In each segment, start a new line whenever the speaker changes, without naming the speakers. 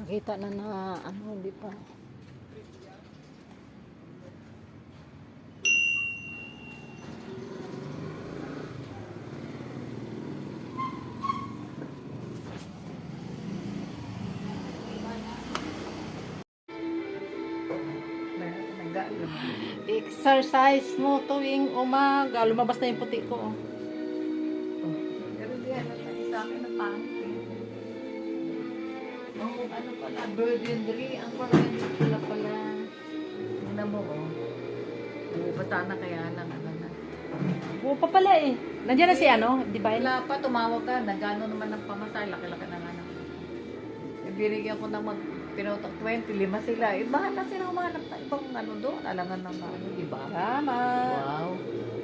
Kita na na ano, hindi pa. Exercise mo tuwing umaga. Lumabas na yung puti ko. Oh.
Pero di ano, sa akin na pangit eh. Oh, ano pala, burgundy. Ang burgundy pala. Tingnan mo, oh. Bumubasa na kaya lang, ano na.
Oo pa pala eh. Nandiyan na si ano, di ba?
Wala pa, tumawag ka. Nagano naman ng pamasay. Laki-laki na nga na. Binigyan ko ng pinutok 25 sila. Bakit na sila humanap na ibang ano doon? Alangan ng ano, di ba?
Tama.
Wow.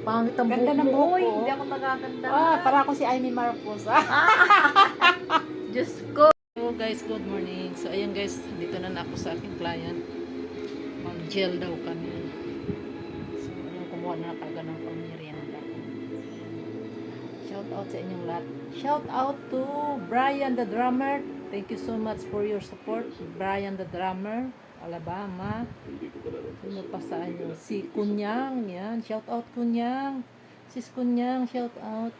Pangit ang
Ganda
buhok
ng
mo.
buhok
Oy,
ko.
hindi ako magaganda.
Para ako si Amy Marcos.
Diyos ko.
Hello guys, good morning. So ayun guys, dito na ako sa aking client. Mag-gel daw kami. So ayun, kumuha na kagad ng pang-merienda. Shout out sa inyong lahat. Shout out to Brian the drummer. Thank you so much for your support. Brian the drummer, Alabama. Sino pa sa inyo? Si Kunyang, yan. Shout out Kunyang. Sis Kunyang, shout out.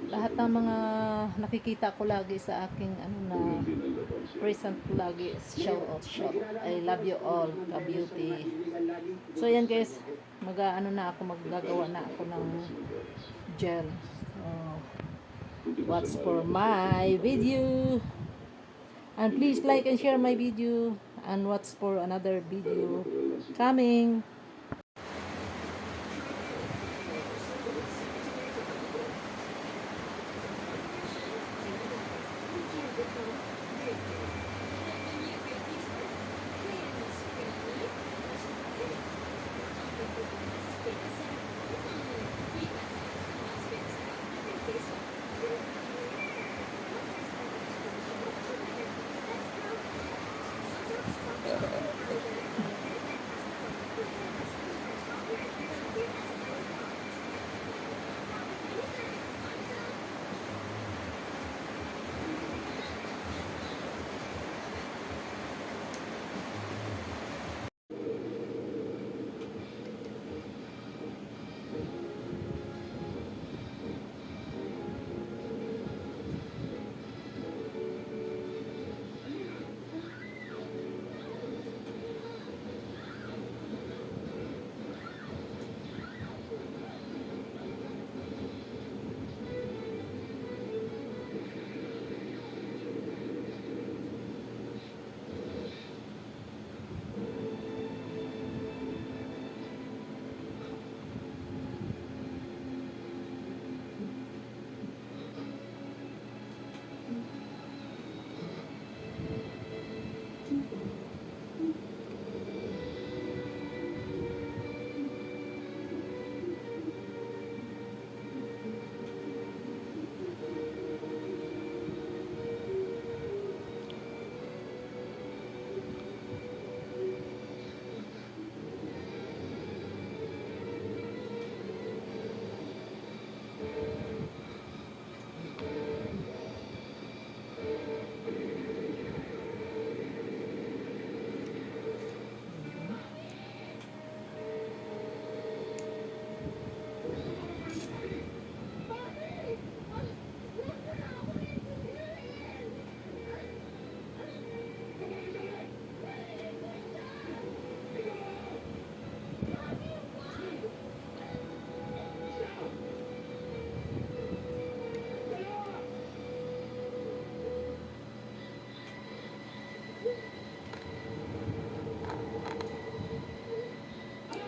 Lahat ng mga nakikita ko lagi sa aking ano na present ko lagi. Shout out, shout out. I love you all, ka-beauty. So yan guys, ano na ako, maggagawa na ako ng gel. So, watch for my video. And please like and share my video. And watch for another video coming.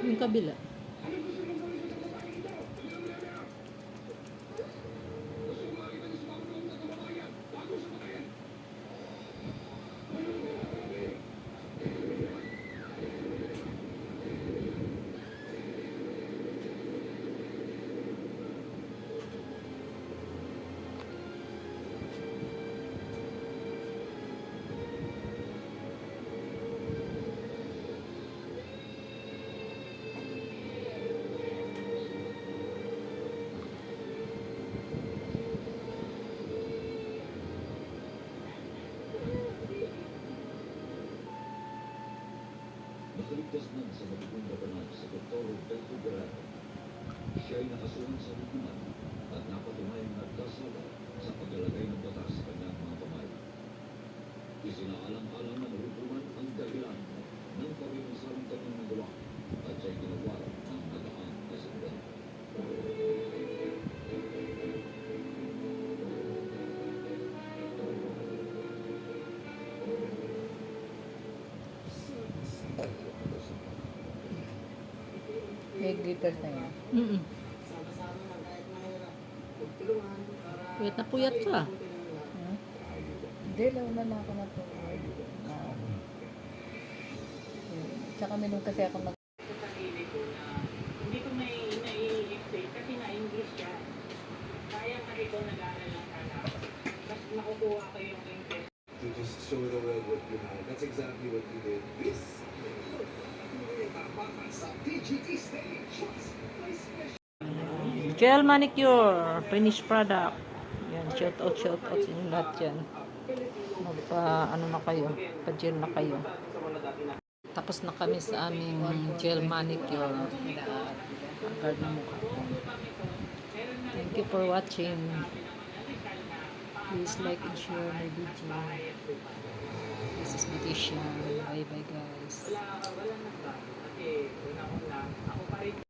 Yung kabila.
nakaligtas na sa matutong gabanan sa Dr. Pedro Guerrero. Siya ay nakasuhan sa hukuman at napatunayang nagkasala sa paglalagay ng batas sa kanyang mga kamay. Isinaalang-alang ng hukuman ang dahilan ng pagkakasalang kanyang nagawa at siya'y ginawa ng nagaan na seguridad.
May glitters na yan.
Mm-mm. Puyat na puyat ka.
Hmm? Hindi, launa na ako na to. Tsaka minum kasi ako
sa sarili ko na hindi ko nai-explain kasi na-English siya. Kaya nga ikaw nag-aaral lang sana. Mas makukuha ko yung interest.
To just show the world what you have. That's exactly what you did. This
Gel manicure, finished product. Yan, shout out sa inyo lahat yan. Ano na kayo, pa-gel na kayo. Tapos na kami sa aming gel manicure. Agad na mukha ko. Thank you for watching. Please like and share my video. This is Beautician. Bye bye guys.